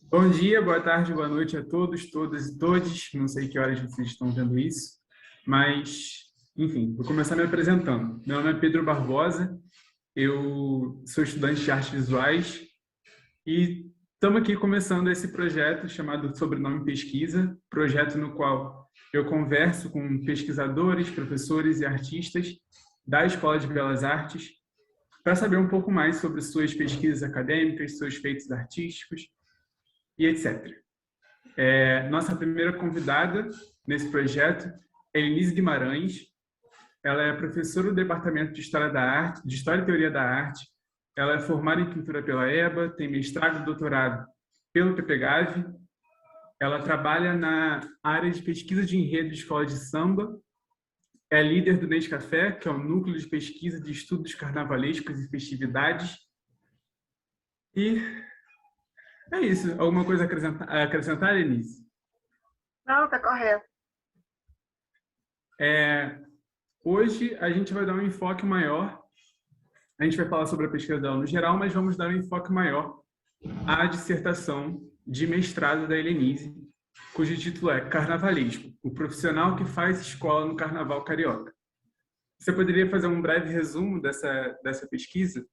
Bom dia, boa tarde, boa noite a todos, todas e todes. Não sei que horas vocês estão vendo isso, mas, enfim, vou começar me apresentando. Meu nome é Pedro Barbosa, eu sou estudante de artes visuais e estamos aqui começando esse projeto chamado Sobrenome Pesquisa, projeto no qual eu converso com pesquisadores, professores e artistas da Escola de Belas Artes para saber um pouco mais sobre suas pesquisas acadêmicas, seus feitos artísticos e etc. Nossa primeira convidada nesse projeto é Elise Guimarães. Ela é professora do Departamento de História da Arte, de História e Teoria da Arte. Ela é formada em pintura pela EBA, tem mestrado e doutorado pelo PPGAV. Ela trabalha na área de pesquisa de enredo de escola de samba. É líder do Nescafé, que é o núcleo de pesquisa de estudos carnavalescos e festividades. E é isso. Alguma coisa a acrescentar, Elise? Não, tá correto. Hoje a gente vai dar um enfoque maior. A gente vai falar sobre a pesquisa dela no geral, mas vamos dar um enfoque maior à dissertação de mestrado da Helenise, cujo título é Carnavalesco, o profissional que faz escola no Carnaval Carioca. Você poderia fazer um breve resumo dessa pesquisa?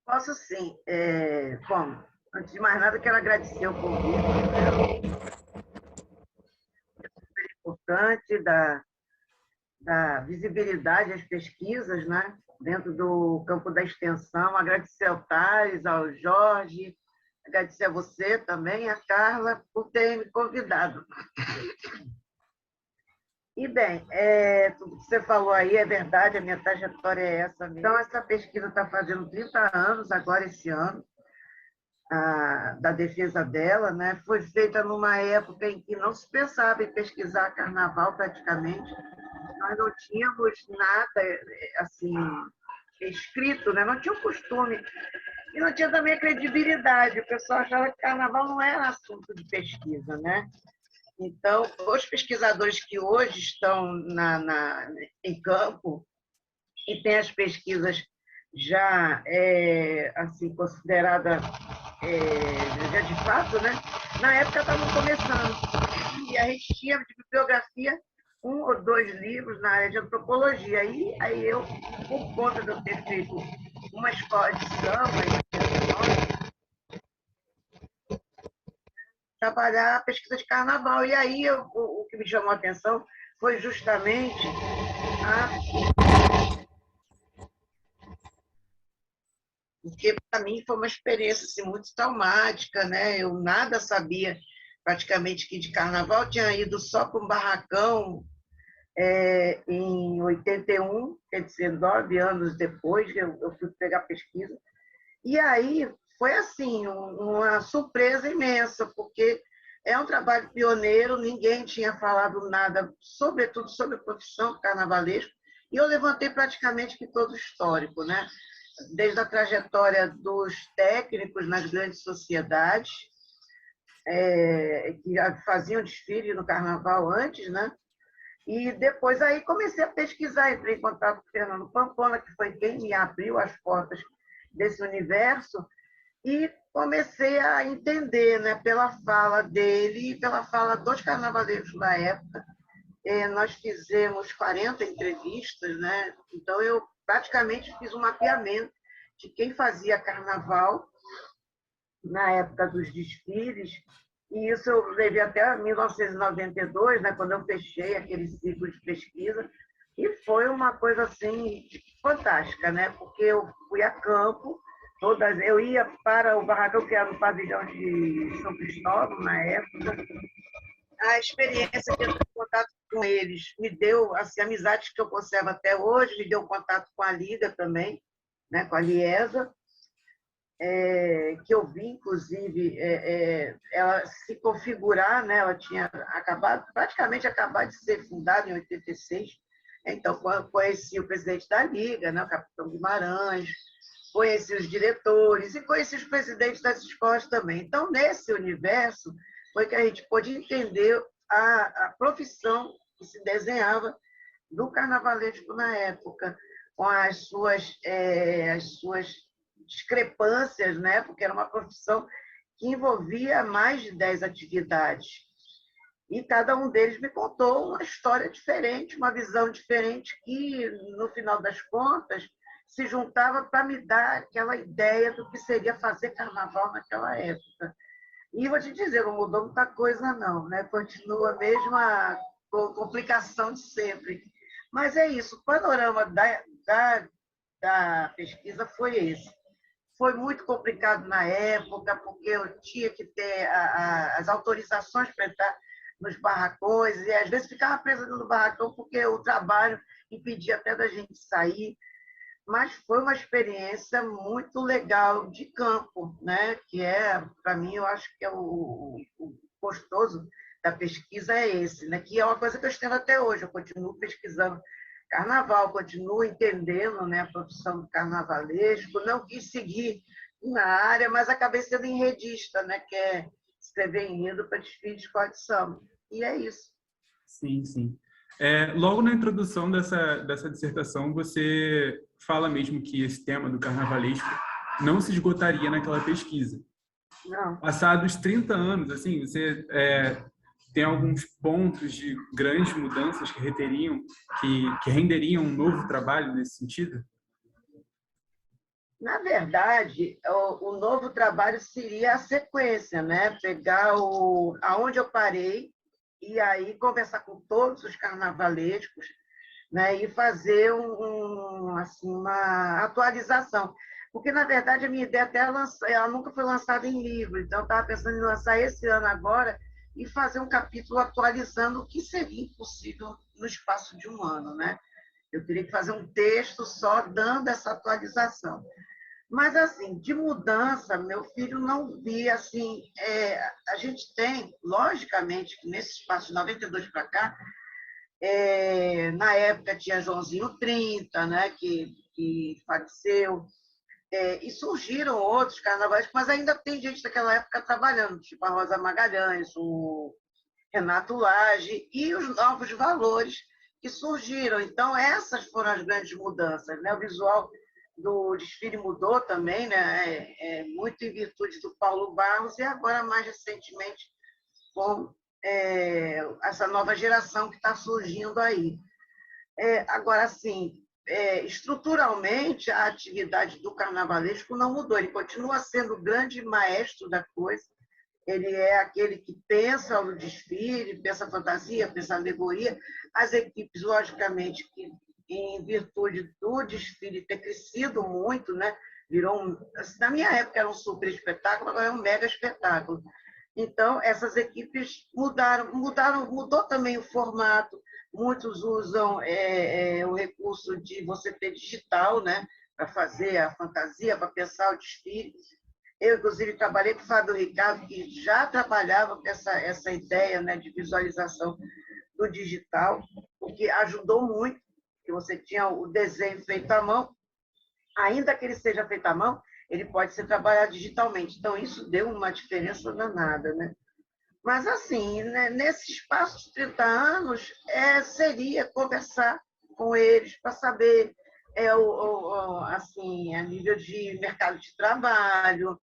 Posso sim. Bom, antes de mais nada, quero agradecer o convite, né? É super importante da visibilidade às pesquisas, né? Dentro do campo da extensão. Agradecer ao Thales, ao Jorge, agradecer a você também, a Carla, por terem me convidado. E bem, tudo que você falou aí é verdade, a minha trajetória é essa mesmo. Então, essa pesquisa está fazendo 30 anos, agora esse ano, da defesa dela, né? Foi feita numa época em que não se pensava em pesquisar carnaval praticamente. Nós não tínhamos nada assim escrito, né? Não tinha o costume e não tinha também a credibilidade. O pessoal achava que carnaval não era assunto de pesquisa, né? Então, os pesquisadores que hoje estão em campo e têm as pesquisas já assim considerada já de fato, né? Na época estavam começando e a gente tinha de bibliografia um ou dois livros na área de antropologia. E aí eu, por conta de eu ter feito uma escola de samba, trabalhar a pesquisa de carnaval. E aí o que me chamou a atenção foi justamente porque para mim foi uma experiência assim, muito traumática, né? Eu nada sabia praticamente que de carnaval, tinha ido só para um barracão em 81, quer dizer, 9 anos depois que eu fui pegar pesquisa. E aí foi assim, uma surpresa imensa, porque é um trabalho pioneiro, ninguém tinha falado nada, sobretudo sobre a profissão carnavalesco, e eu levantei praticamente que todo o histórico, né? Desde a trajetória dos técnicos nas grandes sociedades, que faziam desfile no carnaval antes, né? E depois aí comecei a pesquisar, entrei em contato com o Fernando Pampona, que foi quem me abriu as portas desse universo, e comecei a entender, né, pela fala dele e pela fala dos carnavaleiros da época. Nós fizemos 40 entrevistas, né? Então eu praticamente fiz um mapeamento de quem fazia carnaval na época dos desfiles, e isso eu levei até 1992, né, quando eu fechei aquele ciclo de pesquisa, e foi uma coisa assim fantástica, né, porque eu fui a campo, eu ia para o barracão que era no pavilhão de São Cristóvão na época. A experiência que eu tive contato com eles me deu assim, amizades que eu conservo até hoje, me deu contato com a Liga também, né, com a Liesa, que eu vi, inclusive, ela se configurar, né? Ela tinha praticamente acabado de ser fundada em 86. Então, conheci o presidente da Liga, né? O capitão Guimarães, conheci os diretores e conheci os presidentes das escolas também. Então, nesse universo, foi que a gente pôde entender a profissão que se desenhava do carnavalesco na época, com as suas discrepâncias, né? Porque era uma profissão que envolvia mais de 10 atividades. E cada um deles me contou uma história diferente, uma visão diferente, que, no final das contas, se juntava para me dar aquela ideia do que seria fazer carnaval naquela época. E vou te dizer, não mudou muita coisa, não, né? Continua a mesma complicação de sempre. Mas é isso, o panorama da pesquisa foi esse. Foi muito complicado na época, porque eu tinha que ter as autorizações para entrar nos barracões, e às vezes ficava presa no barracão porque o trabalho impedia até da gente sair. Mas foi uma experiência muito legal de campo, né? Que é, para mim, eu acho que é o gostoso da pesquisa é esse, né? Que é uma coisa que eu estendo até hoje. Eu continuo pesquisando carnaval, continuo entendendo, né, a profissão do carnavalesco. Não quis seguir na área, mas acabei sendo enredista, né? Que é escrever enredo para desfile de escola de samba. E é isso. Sim, sim. Logo na introdução dessa dissertação, você fala mesmo que esse tema do carnavalesco não se esgotaria naquela pesquisa. Não. Passados 30 anos, assim, você tem alguns pontos de grandes mudanças que renderiam um novo trabalho nesse sentido? Na verdade, o novo trabalho seria a sequência, né? Pegar aonde eu parei e aí conversar com todos os carnavalescos, né? E fazer assim, uma atualização. Porque, na verdade, a minha ideia até ela nunca foi lançada em livro, então eu estava pensando em lançar esse ano agora e fazer um capítulo atualizando o que seria impossível no espaço de um ano, né? Eu teria que fazer um texto só dando essa atualização. Mas, assim, de mudança, meu filho não via, assim, a gente tem, logicamente, que nesse espaço de 92 para cá, na época tinha Joãozinho 30, né, que faleceu, e surgiram outros carnavais, mas ainda tem gente daquela época trabalhando, tipo a Rosa Magalhães, o Renato Lage, e os novos valores que surgiram. Então, essas foram as grandes mudanças, né? O visual do desfile mudou também, né? Muito em virtude do Paulo Barros, e agora, mais recentemente, com essa nova geração que está surgindo aí. Agora, assim, estruturalmente, a atividade do carnavalesco não mudou. Ele continua sendo o grande maestro da coisa. Ele é aquele que pensa o desfile, pensa a fantasia, pensa a alegoria. As equipes, logicamente, que em virtude do desfile ter crescido muito, né? Na minha época era um super espetáculo, agora é um mega espetáculo. Então, essas equipes mudou também o formato. Muitos usam o recurso de você ter digital, né, para fazer a fantasia, para pensar o desfile. Eu, inclusive, trabalhei com o Fábio Ricardo, que já trabalhava com essa ideia, né, de visualização do digital, o que ajudou muito, que você tinha o desenho feito à mão, ainda que ele seja feito à mão, ele pode ser trabalhado digitalmente. Então, isso deu uma diferença danada, né? Mas, assim, né, nesse espaço de 30 anos, seria conversar com eles para saber, assim, a nível de mercado de trabalho,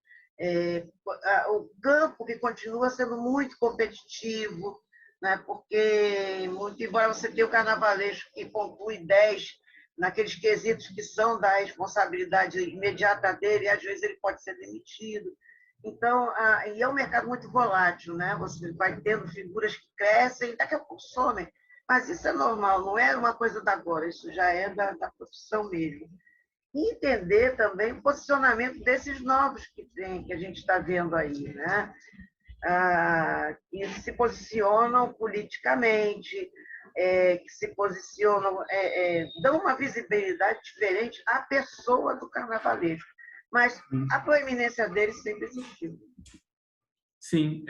o campo que continua sendo muito competitivo, né, porque, muito embora você tenha o carnavalesco que pontue 10 naqueles quesitos que são da responsabilidade imediata dele, e às vezes ele pode ser demitido. Então, e é um mercado muito volátil, né? Você vai tendo figuras que crescem e daqui a pouco somem. Mas isso é normal, não é uma coisa da agora, isso já é da profissão mesmo. E entender também o posicionamento desses novos que a gente está vendo aí, né? Que se posicionam politicamente, que se posicionam, dão uma visibilidade diferente à pessoa do carnavalesco. Mas a proeminência deles sempre existiu. Sim.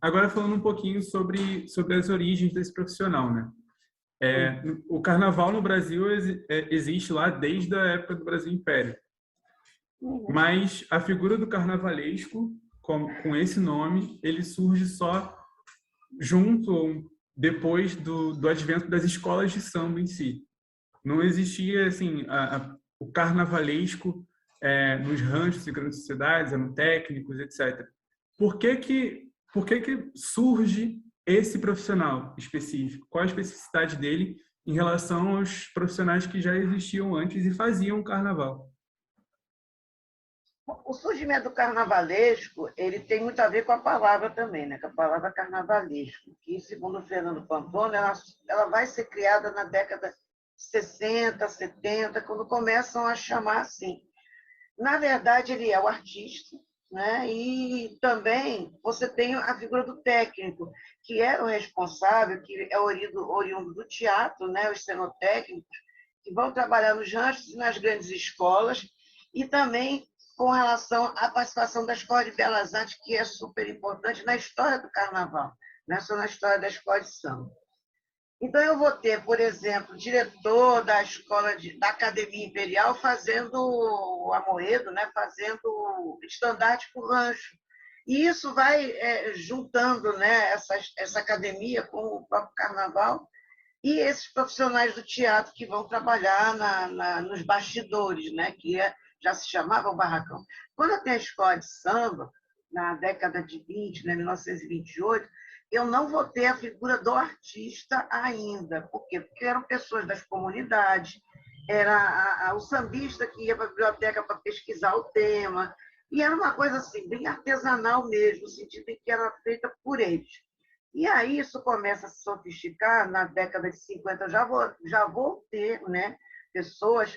Agora falando um pouquinho sobre as origens desse profissional, né? O carnaval no Brasil existe lá desde a época do Brasil Império. Mas a figura do carnavalesco, com esse nome, ele surge só depois do advento das escolas de samba em si. Não existia assim o carnavalesco nos ranchos e grandes sociedades, eram técnicos, etc. por que que surge esse profissional específico? Qual a especificidade dele em relação aos profissionais que já existiam antes e faziam carnaval? O surgimento do carnavalesco, ele tem muito a ver com a palavra também, né? Com a palavra carnavalesco, que, segundo o Fernando Pamplona, ela vai ser criada na década de 60, 70, quando começam a chamar assim. Na verdade, ele é o artista, né? E também você tem a figura do técnico, que é o responsável, que é oriundo do teatro, né? Os cenotécnicos, que vão trabalhar nos ranchos e nas grandes escolas, e também com relação à participação da Escola de Belas Artes, que é super importante na história do carnaval, não é só na história da escola de samba. Então, eu vou ter, por exemplo, o diretor da da Academia Imperial fazendo o Amoedo, né? Fazendo estandarte para o rancho. E isso vai juntando, né? Essa academia com o próprio carnaval e esses profissionais do teatro que vão trabalhar nos bastidores, né? Já se chamava o barracão. Quando eu tenho a escola de samba, na década de 20, né? 1928, eu não vou ter a figura do artista ainda. Por quê? Porque eram pessoas das comunidades, era o sambista que ia para a biblioteca para pesquisar o tema, e era uma coisa assim, bem artesanal mesmo, no sentido em que era feita por eles. E aí isso começa a se sofisticar, na década de 50 eu já vou ter, né, pessoas,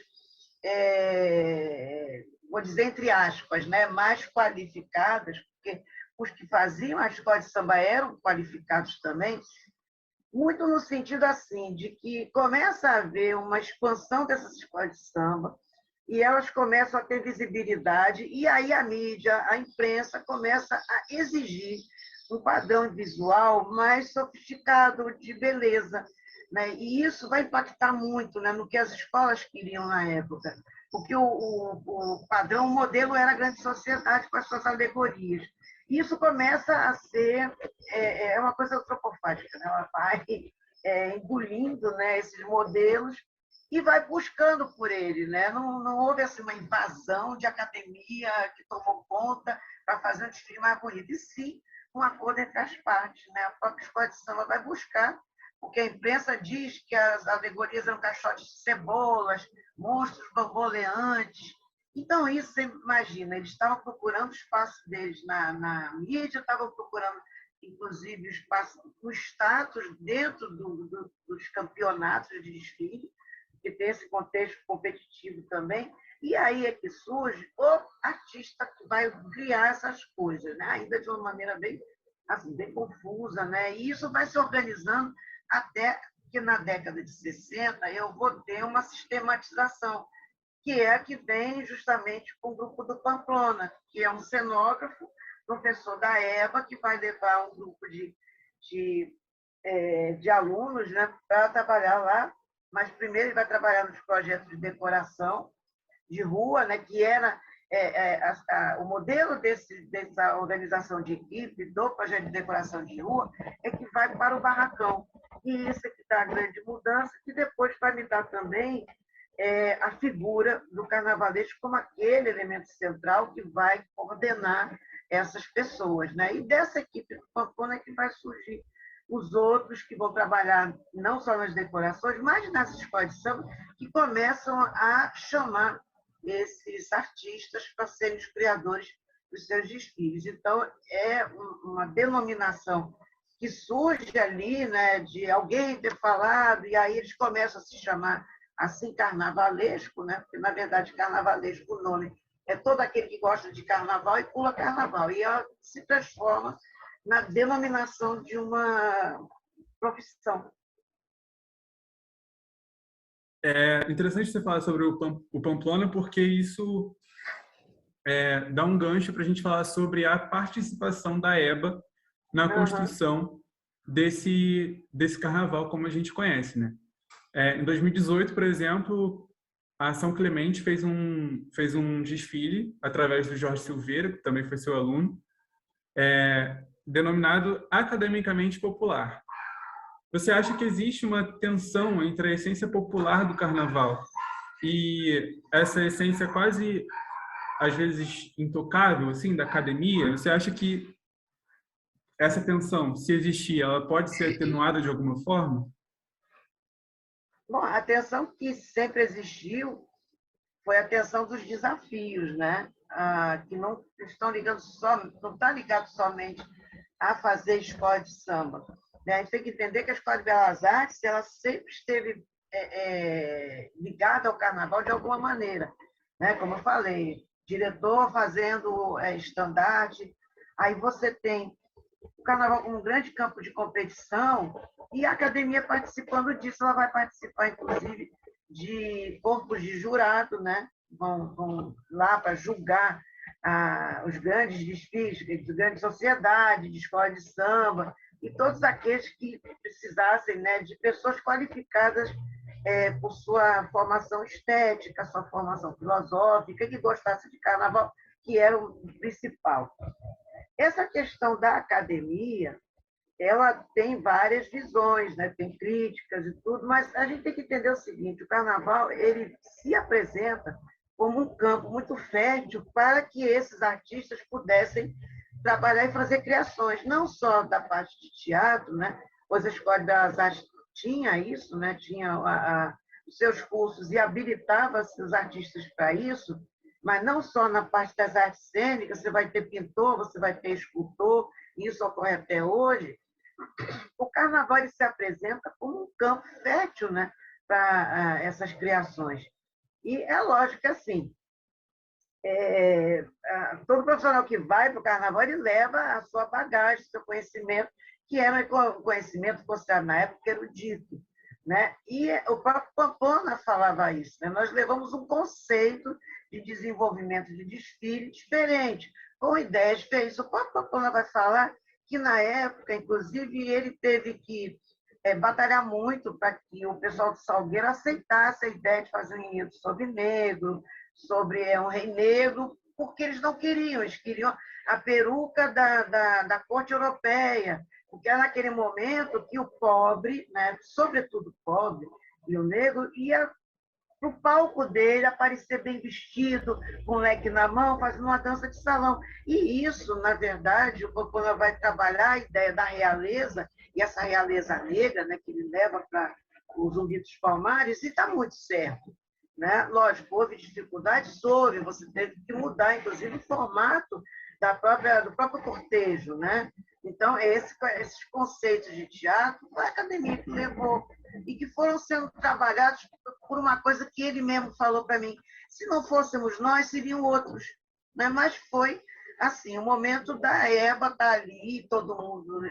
vou dizer entre aspas, né, mais qualificadas, porque os que faziam a escola de samba eram qualificados também, muito no sentido assim, de que começa a haver uma expansão dessas escolas de samba, e elas começam a ter visibilidade, e aí a mídia, a imprensa começa a exigir um padrão visual mais sofisticado, de beleza, né? E isso vai impactar muito, né, no que as escolas queriam na época, porque o padrão, o modelo era a grande sociedade com as suas alegorias. Isso começa a ser uma coisa antropofágica, né? Ela vai engolindo, né, esses modelos e vai buscando por ele, né? Não houve assim, uma invasão de academia que tomou conta para fazer um desfile mais bonito, e sim um acordo entre as partes, né? A própria escola de samba vai buscar, porque a imprensa diz que as alegorias eram caixotes de cebolas, monstros bamboleantes. Então, isso, você imagina, eles estavam procurando o espaço deles na mídia, estavam procurando, inclusive, o espaço, o status dentro dos campeonatos de desfile, que tem esse contexto competitivo também. E aí é que surge o artista que vai criar essas coisas, né? Ainda de uma maneira bem, assim, bem confusa, né? E isso vai se organizando até que na década de 60 eu vou ter uma sistematização, que é a que vem justamente com o grupo do Pamplona, que é um cenógrafo, professor da EBA, que vai levar um grupo de alunos, né, para trabalhar lá, mas primeiro ele vai trabalhar nos projetos de decoração de rua, né, que era o modelo dessa organização de equipe, do projeto de decoração de rua, é que vai para o barracão. E isso é que dá a grande mudança, que depois vai me dar também a figura do carnavalesco como aquele elemento central que vai coordenar essas pessoas, né? E dessa equipe do Pamplona é que vai surgir os outros que vão trabalhar não só nas decorações, mas nas escolas de samba, que começam a chamar esses artistas para serem os criadores dos seus desfiles. Então, é uma denominação que surge ali, né, de alguém ter falado, e aí eles começam a se chamar assim carnavalesco, né? Porque, na verdade, carnavalesco, o nome é todo aquele que gosta de carnaval e pula carnaval. E ela se transforma na denominação de uma profissão. É interessante você falar sobre o Pamplona, porque isso dá um gancho para a gente falar sobre a participação da EBA na construção desse carnaval como a gente conhece, né? Em 2018, por exemplo, a São Clemente fez um desfile através do Jorge Silveira, que também foi seu aluno, denominado Academicamente Popular. Você acha que existe uma tensão entre a essência popular do carnaval e essa essência quase, às vezes, intocável, assim, da academia? Você acha que essa tensão, se existir, ela pode ser atenuada de alguma forma? Bom, a tensão que sempre existiu foi a tensão dos desafios, né? Que não estão ligando não está ligado somente a fazer escola de samba. Né? A gente tem que entender que a Escola de Belas Artes ela sempre esteve ligada ao carnaval de alguma maneira. Né? Como eu falei, diretor fazendo estandarte, aí você tem o carnaval como um grande campo de competição e a academia participando disso, ela vai participar, inclusive, de corpos de jurado, né? Vão lá para julgar os grandes desfiles de grande sociedade, de escola de samba, e todos aqueles que precisassem, né, de pessoas qualificadas por sua formação estética, sua formação filosófica, que gostasse de carnaval, que era o principal. Essa questão da academia, ela tem várias visões, né? Tem críticas e tudo, mas a gente tem que entender o seguinte, o carnaval ele se apresenta como um campo muito fértil para que esses artistas pudessem trabalhar e fazer criações, não só da parte de teatro, né? Pois a Escola de Belas Artes tinha isso, né? Tinha os seus cursos e habilitava os artistas para isso, mas não só na parte das artes cênicas, você vai ter pintor, você vai ter escultor, e isso ocorre até hoje. O carnaval ele se apresenta como um campo fértil, né, para essas criações. E é lógico que, assim, todo profissional que vai para o carnaval, ele leva a sua bagagem, seu conhecimento, que era um conhecimento considerado na época erudito. Né? E o próprio Pamplona falava isso. Né? Nós levamos um conceito de desenvolvimento de desfile diferente, com ideias diferentes. O próprio Pamplona vai falar que, na época, inclusive, ele teve que batalhar muito para que o pessoal de Salgueiro aceitasse a ideia de fazer um enredo sobre negro, sobre um rei negro, porque eles não queriam, eles queriam a peruca da corte europeia, porque era naquele momento que o pobre, né, sobretudo o pobre e o negro, ia para o palco dele aparecer bem vestido, com um leque na mão, fazendo uma dança de salão. E isso, na verdade, o Coppola vai trabalhar a ideia da realeza, e essa realeza negra, né, que ele leva para o Zumbi dos Palmares, e está muito certo. Né? Lógico, houve dificuldades, você teve que mudar, inclusive, o formato do próprio cortejo. Né? Então, esses conceitos de teatro foi a academia que levou e que foram sendo trabalhados por uma coisa que ele mesmo falou para mim. Se não fôssemos nós, seriam outros. Né? Mas foi assim, o momento da Eva estar ali, todo mundo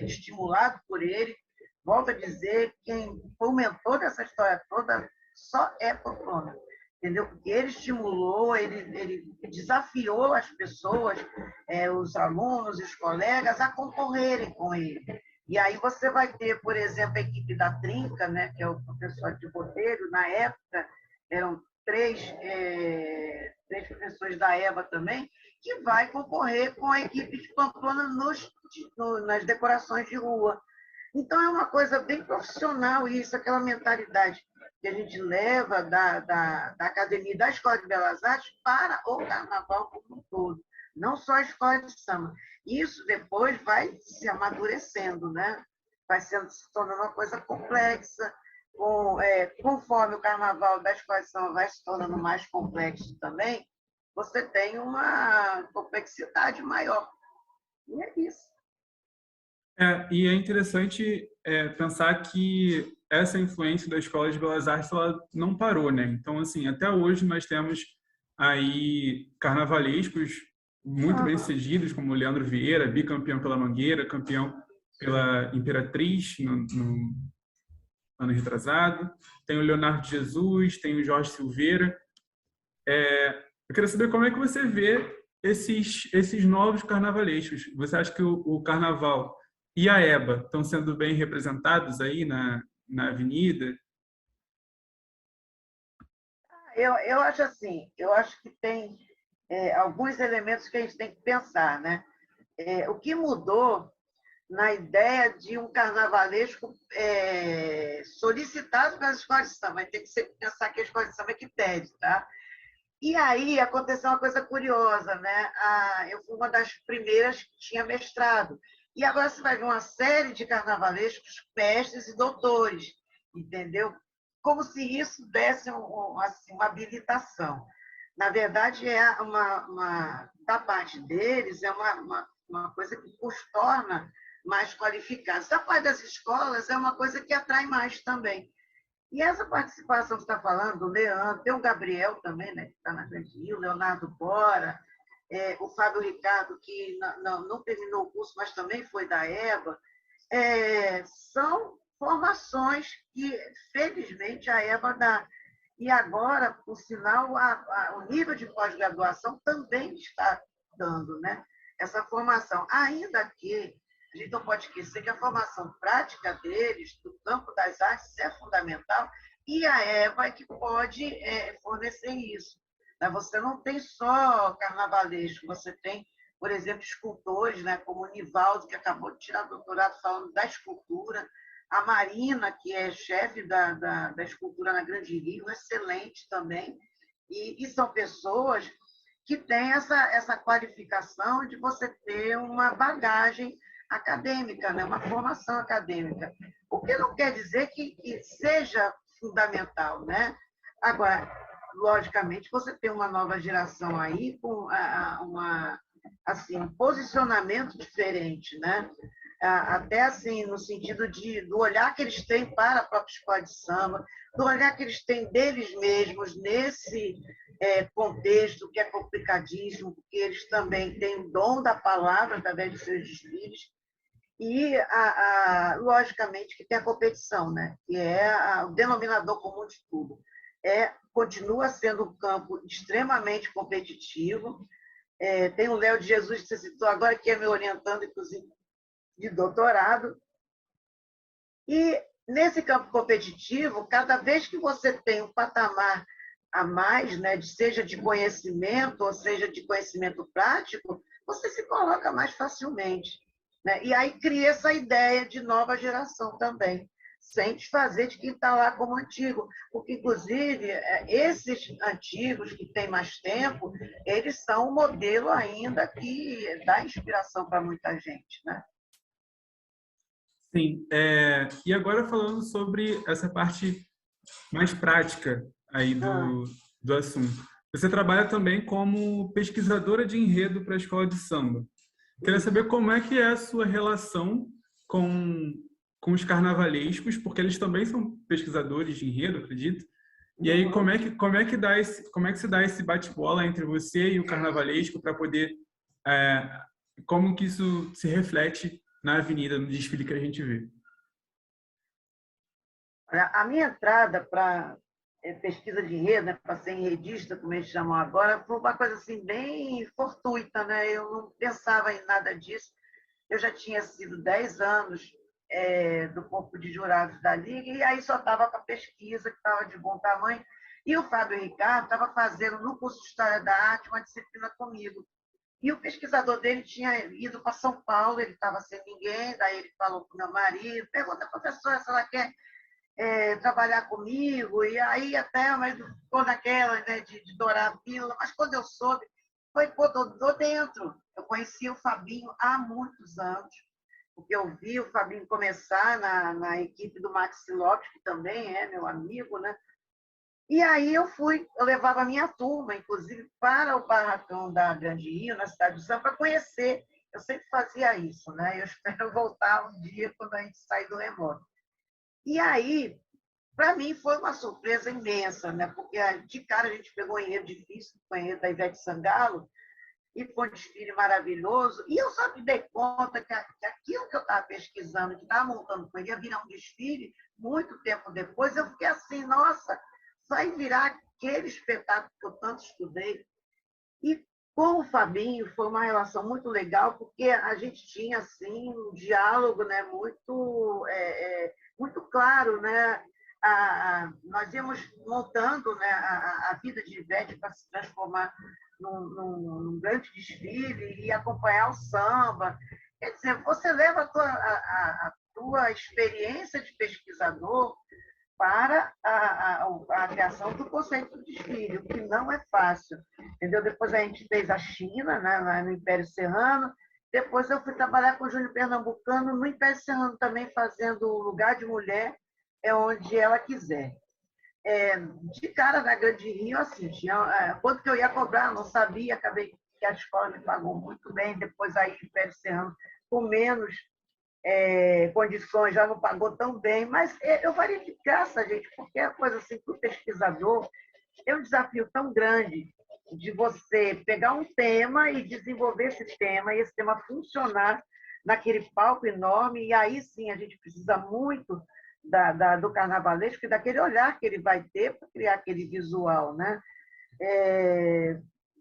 estimulado por ele. Volto a dizer, quem foi o mentor dessa história toda só é Pamplona. Entendeu? Porque ele estimulou, ele desafiou as pessoas, os alunos, os colegas, a concorrerem com ele. E aí você vai ter, por exemplo, a equipe da Trinca, né, que é o professor de Botelho, na época, eram três professores da EVA também, que vai concorrer com a equipe de Pamplona nas decorações de rua. Então, é uma coisa bem profissional isso, aquela mentalidade que a gente leva da academia, da Escola de Belas Artes para o carnaval como um todo, não só a escola de samba. Isso depois vai se amadurecendo, né? Vai se tornando uma coisa complexa, conforme o carnaval da escola de samba vai se tornando mais complexo também, você tem uma complexidade maior. E é isso. E é interessante pensar que essa influência da Escola de Belas Artes ela não parou, né? Então, assim, até hoje nós temos aí carnavalescos muito bem-sucedidos, como o Leandro Vieira, bicampeão pela Mangueira, campeão pela Imperatriz no ano retrasado. Tem o Leonardo Jesus, tem o Jorge Silveira. Eu queria saber como é que você vê esses novos carnavalescos. Você acha que o carnaval e a EBA estão sendo bem representados aí na avenida? Eu acho assim, eu acho que tem alguns elementos que a gente tem que pensar, né? O que mudou na ideia de um carnavalesco solicitado pelas escolas de samba, vai ter que pensar que a escola de samba é que pede, tá? E aí aconteceu uma coisa curiosa, né? Eu fui uma das primeiras que tinha mestrado. E agora você vai ver uma série de carnavalescos, mestres e doutores, entendeu? Como se isso desse assim, uma habilitação. Na verdade, da parte deles, é uma coisa que os torna mais qualificados. Da parte das escolas, é uma coisa que atrai mais também. E essa participação que você está falando, do Leandro, tem o Gabriel também, né, que está na Grande Rio, o Leonardo Bora, o Fábio Ricardo, que não terminou o curso, mas também foi da EBA, são formações que, felizmente, a EBA dá. E agora, por sinal, o nível de pós-graduação também está dando, né, essa formação. Ainda que a gente não pode esquecer que a formação prática deles, do campo das artes, é fundamental, e a EVA é que pode fornecer isso. Você não tem só carnavalesco, você tem, por exemplo, escultores, né, como o Nivaldo, que acabou de tirar doutorado falando da escultura, a Marina, que é chefe da escultura na Grande Rio, excelente também, e são pessoas que têm essa qualificação de você ter uma bagagem acadêmica, né? Uma formação acadêmica. O que não quer dizer que seja fundamental, né? Agora, logicamente, você tem uma nova geração aí com um posicionamento diferente, né? Até assim, no sentido do olhar que eles têm para a própria escola de samba, do olhar que eles têm deles mesmos nesse contexto que é complicadíssimo, porque eles também têm o dom da palavra através de seus desfiles, e, logicamente, que tem a competição, né? Que é o denominador comum de tudo. Continua sendo um campo extremamente competitivo. Tem o Léo de Jesus, que você citou agora, que é me orientando, inclusive, de doutorado. E, nesse campo competitivo, cada vez que você tem um patamar a mais, né, seja de conhecimento ou seja de conhecimento prático, você se coloca mais facilmente. Né? E aí cria essa ideia de nova geração também, sem desfazer de quem está lá como antigo. Porque, inclusive, esses antigos que têm mais tempo, eles são um modelo ainda que dá inspiração para muita gente. Né? Sim, e agora falando sobre essa parte mais prática aí do assunto. Você trabalha também como pesquisadora de enredo para a escola de samba. Queria saber como é que é a sua relação com os carnavalescos, porque eles também são pesquisadores de enredo, acredito. E aí como é que se dá esse bate-bola entre você e o carnavalesco para poder como que isso se reflete na avenida, no desfile que a gente vê? A minha entrada para pesquisa de enredo, né, para ser enredista, como eles chamam agora, foi uma coisa assim bem fortuita, né? Eu não pensava em nada disso. Eu já tinha sido 10 anos do corpo de jurados da Liga, e aí só estava com a pesquisa, que estava de bom tamanho. E o Fábio Ricardo estava fazendo no curso de História da Arte uma disciplina comigo. E o pesquisador dele tinha ido para São Paulo, ele estava sem ninguém, daí ele falou para o meu marido, pergunta à professora se ela quer trabalhar comigo, e aí até mas ficou naquela, né, de dourar a pílula, mas quando eu soube, foi, pô, tô dentro. Eu conheci o Fabinho há muitos anos, porque eu vi o Fabinho começar na equipe do Maxi Lopes, que também é meu amigo, né? E aí eu levava a minha turma, inclusive, para o barracão da Grande Rio, na cidade de São, para conhecer. Eu sempre fazia isso, né? Eu espero voltar um dia quando a gente sair do remoto. E aí, para mim, foi uma surpresa imensa, né? Porque de cara a gente pegou um enredo difícil, o enredo da Ivete Sangalo, e foi um desfile maravilhoso. E eu só me dei conta que aquilo que eu estava pesquisando, que estava montando com ele, ia virar um desfile muito tempo depois. Eu fiquei assim, nossa, vai virar aquele espetáculo que eu tanto estudei. E com o Fabinho foi uma relação muito legal, porque a gente tinha assim um diálogo, né, muito claro, né? Nós íamos montando, né, a vida de Ivete para se transformar num grande desfile e acompanhar o samba. Quer dizer, você leva a tua experiência de pesquisador para a criação do conceito de desfile, o que não é fácil, entendeu? Depois a gente fez a China, né, lá no Império Serrano, depois eu fui trabalhar com o Júnior Pernambucano no Império Serrano também, fazendo o Lugar de Mulher, é onde ela quiser. De cara na Grande Rio, assim, quanto que eu ia cobrar, não sabia, acabei que a escola me pagou muito bem, depois aí o Império Serrano com menos condições, já não pagou tão bem, mas eu faria de graça, gente, porque é coisa assim, para o pesquisador, é um desafio tão grande de você pegar um tema e desenvolver esse tema, e esse tema funcionar naquele palco enorme, e aí sim a gente precisa muito do carnavalesco e daquele olhar que ele vai ter para criar aquele visual, né?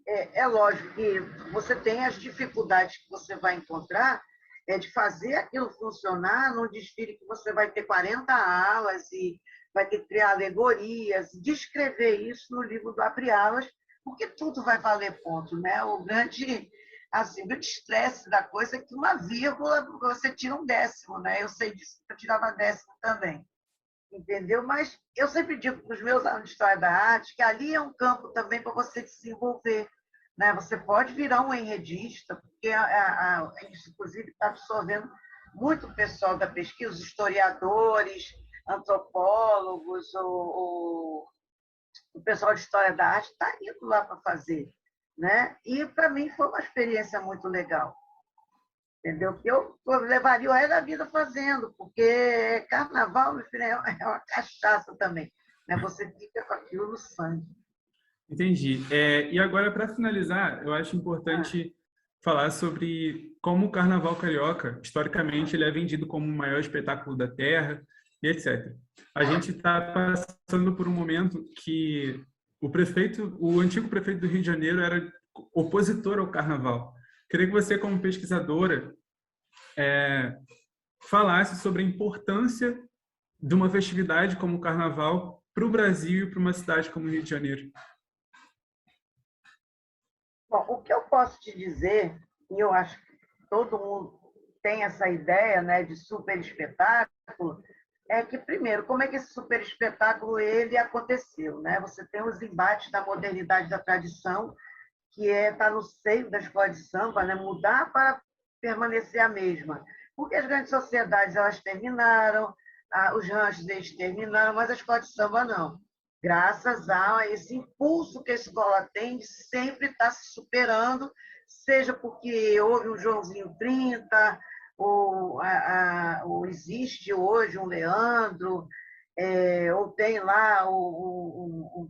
É lógico que você tem as dificuldades que você vai encontrar de fazer aquilo funcionar num desfile que você vai ter 40 alas e vai ter que criar alegorias, descrever isso no livro do Abre Alas, porque tudo vai valer ponto, né? O grande estresse da coisa é que uma vírgula você tira um décimo, né? Eu sei disso, eu tirava décimo também, entendeu? Mas eu sempre digo para os meus alunos de História da Arte que ali é um campo também para você desenvolver, né? Você pode virar um enredista, porque isso, inclusive, está absorvendo muito o pessoal da pesquisa, os historiadores, antropólogos, o pessoal de História da Arte está indo lá para fazer, né? E, para mim, foi uma experiência muito legal, entendeu? Que eu levaria o resto da vida fazendo, porque carnaval, meu filho, é uma cachaça também, né? Você fica com aquilo no sangue. Entendi. E agora, para finalizar, eu acho importante falar sobre como o Carnaval Carioca, historicamente, ele é vendido como o maior espetáculo da Terra, e etc. A gente está passando por um momento que o antigo prefeito do Rio de Janeiro era opositor ao Carnaval. Queria que você, como pesquisadora, falasse sobre a importância de uma festividade como o Carnaval para o Brasil e para uma cidade como o Rio de Janeiro. Bom, o que eu posso te dizer, e eu acho que todo mundo tem essa ideia, né, de super espetáculo, é que, primeiro, como é que esse super espetáculo ele aconteceu, né? Você tem os embates da modernidade da tradição, que está no seio da escola de samba, né? Mudar para permanecer a mesma. Porque as grandes sociedades elas terminaram, os ranchos eles terminaram, mas a escola de samba não. Graças a esse impulso que a escola tem de sempre estar se superando, seja porque houve um Joãozinho 30, ou existe hoje um Leandro, ou tem lá um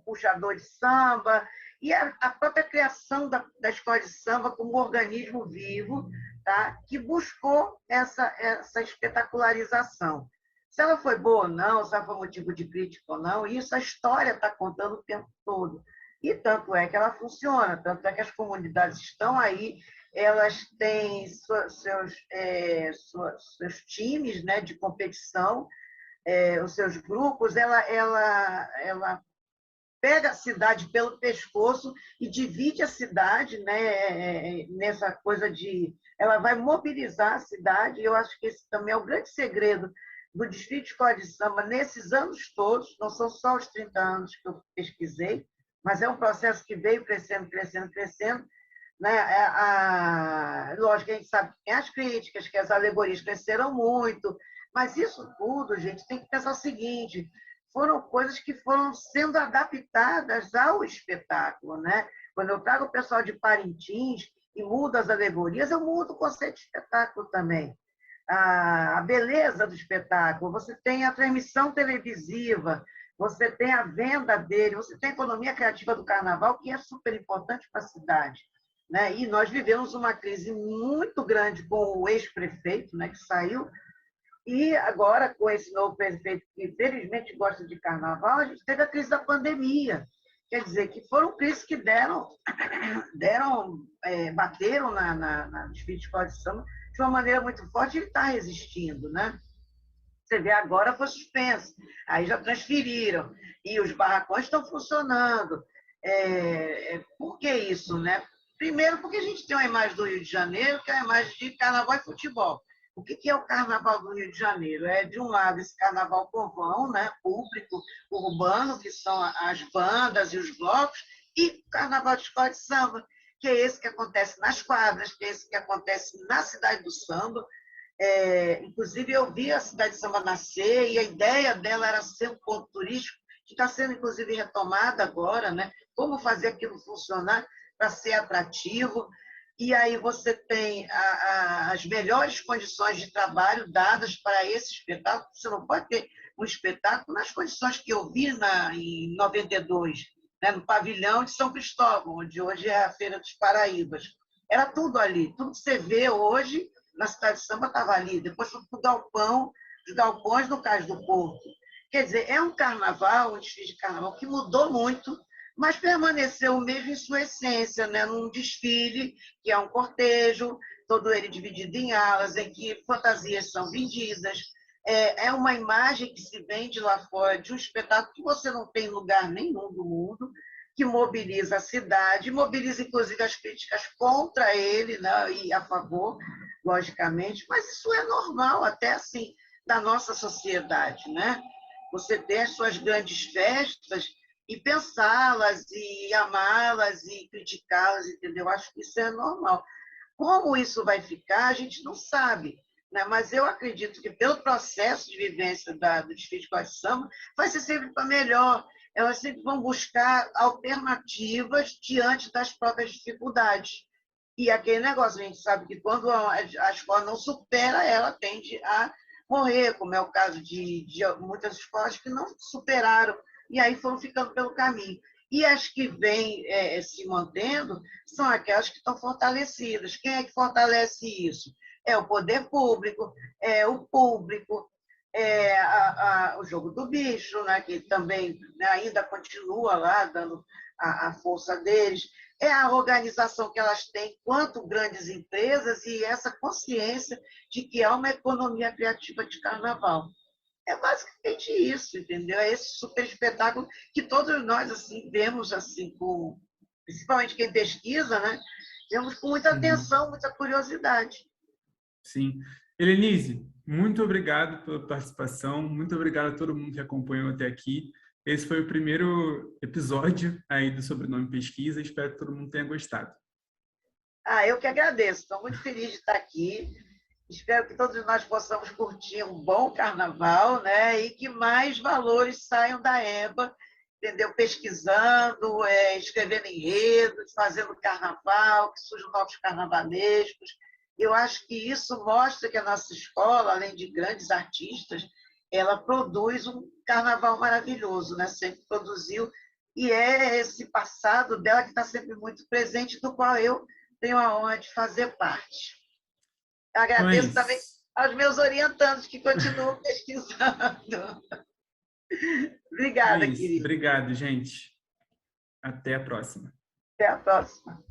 puxador de samba, e a própria criação da escola de samba como organismo vivo, tá? Que buscou essa espetacularização. Se ela foi boa ou não, se ela foi motivo de crítica ou não, isso a história está contando o tempo todo. E tanto é que ela funciona, tanto é que as comunidades estão aí, elas têm seus times, né, de competição, os seus grupos, ela pega a cidade pelo pescoço e divide a cidade, né, nessa coisa de... Ela vai mobilizar a cidade, e eu acho que esse também é o grande segredo do desfile de escola de samba nesses anos todos, não são só os 30 anos que eu pesquisei, mas é um processo que veio crescendo, crescendo, crescendo, né? Lógico que a gente sabe que tem as críticas, que as alegorias cresceram muito, mas isso tudo, gente, tem que pensar o seguinte: foram coisas que foram sendo adaptadas ao espetáculo, né? Quando eu trago o pessoal de Parintins e mudo as alegorias, eu mudo o conceito de espetáculo também. A beleza do espetáculo, você tem a transmissão televisiva, você tem a venda dele, você tem a economia criativa do carnaval, que é super importante para a cidade, né? E nós vivemos uma crise muito grande com o ex-prefeito, né, que saiu, e agora, com esse novo prefeito, que felizmente gosta de carnaval, a gente teve a crise da pandemia. Quer dizer, que foram crises que bateram na desfile de escola de samba de uma maneira muito forte, e ele está resistindo, né? Você vê, agora foi suspenso, aí já transferiram, e os barracões estão funcionando. Por que isso, né? Primeiro, porque a gente tem uma imagem do Rio de Janeiro, que é a imagem de carnaval e futebol. O que é o Carnaval do Rio de Janeiro? É, de um lado, esse carnaval povão, né, público, urbano, que são as bandas e os blocos, e o Carnaval de Escola de Samba, que é esse que acontece nas quadras, que é esse que acontece na cidade do samba. Inclusive, eu vi a cidade de samba nascer e a ideia dela era ser um ponto turístico, que está sendo, inclusive, retomada agora, né? Como fazer aquilo funcionar para ser atrativo. E aí você tem as melhores condições de trabalho dadas para esse espetáculo. Você não pode ter um espetáculo nas condições que eu vi em 92, né, no pavilhão de São Cristóvão, onde hoje é a Feira dos Paraíbas. Era tudo ali. Tudo que você vê hoje na cidade de samba estava ali. Depois foi para o galpão, os galpões no Cais do Porto. Quer dizer, é um carnaval, um desfile de carnaval que mudou muito, mas permaneceu mesmo em sua essência, né? Num desfile que é um cortejo, todo ele dividido em alas, em que fantasias são vendidas. É uma imagem que se vende lá fora de um espetáculo que você não tem em lugar nenhum do mundo, que mobiliza a cidade, mobiliza inclusive as críticas contra ele, né? E a favor, logicamente, mas isso é normal até assim da nossa sociedade, né? Você ter as suas grandes festas e pensá-las e amá-las e criticá-las, entendeu? Acho que isso é normal. Como isso vai ficar, a gente não sabe, né? Mas eu acredito que pelo processo de vivência do desfile de escola de samba, vai ser sempre para melhor. Elas sempre vão buscar alternativas diante das próprias dificuldades. E aquele negócio, a gente sabe que quando a escola não supera, ela tende a morrer, como é o caso de muitas escolas que não superaram e aí foram ficando pelo caminho. E as que vêm se mantendo são aquelas que estão fortalecidas. Quem é que fortalece isso? É o poder público, é o público, o jogo do bicho, né, que também, né, ainda continua lá dando a força deles, é a organização que elas têm quanto grandes empresas e essa consciência de que há uma economia criativa de carnaval. É basicamente isso, entendeu? É esse super espetáculo que todos nós assim vemos assim principalmente quem pesquisa, né? Vemos com muita atenção, muita curiosidade. Sim. Helenise, muito obrigado pela participação, muito obrigado a todo mundo que acompanhou até aqui. Esse foi o primeiro episódio aí do Sobrenome Pesquisa, espero que todo mundo tenha gostado. Eu que agradeço, estou muito feliz de estar aqui. Espero que todos nós possamos curtir um bom carnaval, né? E que mais valores saiam da EBA, entendeu? Pesquisando, escrevendo enredos, fazendo carnaval, que surjam novos carnavalescos. Eu acho que isso mostra que a nossa escola, além de grandes artistas, ela produz um carnaval maravilhoso, né? Sempre produziu, e é esse passado dela que está sempre muito presente, do qual eu tenho a honra de fazer parte. Agradeço também aos meus orientandos que continuam pesquisando. Obrigada, querida. Obrigado, gente. Até a próxima. Até a próxima.